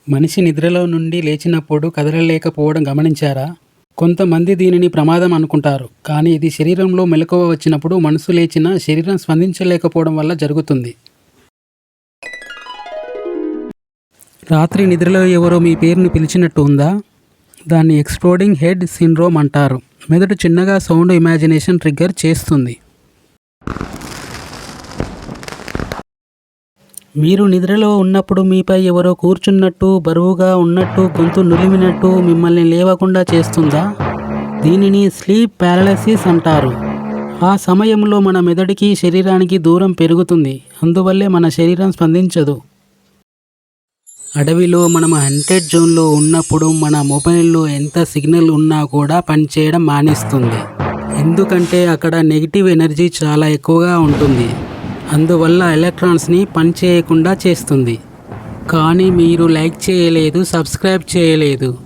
మనిషి నిద్రలో నుండి లేచినప్పుడు కదలలేకపోవడం గమనించారా? కొంతమంది దీనిని ప్రమాదం అనుకుంటారు. కానీ ఇది శరీరంలో మెలకువ వచ్చినప్పుడు మనసు లేచినా శరీరం స్పందించలేకపోవడం వల్ల జరుగుతుంది. రాత్రి నిద్రలో ఎవరో మీ పేరును పిలిచినట్టు ఉందా? దాన్ని ఎక్స్ప్లోడింగ్ హెడ్ సిండ్రోమ్ అంటారు. మెదడు చిన్నగా సౌండ్ ఇమాజినేషన్ ట్రిగ్గర్ చేస్తుంది. మీరు నిద్రలో ఉన్నప్పుడు మీపై ఎవరో కూర్చున్నట్టు, బరువుగా ఉన్నట్టు, గొంతు నులిమినట్టు మిమ్మల్ని లేవకుండా చేస్తుందా? దీనిని స్లీప్ పారాలిసిస్ అంటారు. ఆ సమయంలో మన మెదడుకి శరీరానికి దూరం పెరుగుతుంది. అందువల్లే మన శరీరం స్పందించదు. అడవిలో మనం హంటెడ్ జోన్లో ఉన్నప్పుడు మన మొబైల్లో ఎంత సిగ్నల్ ఉన్నా కూడా పనిచేయడం మానేస్తుంది. ఎందుకంటే అక్కడ నెగిటివ్ ఎనర్జీ చాలా ఎక్కువగా ఉంటుంది. అందువల్ల ఎలక్ట్రాన్స్ని పనిచేయకుండా చేస్తుంది. కానీ మీరు లైక్ చేయలేదు, సబ్స్క్రైబ్ చేయలేదు.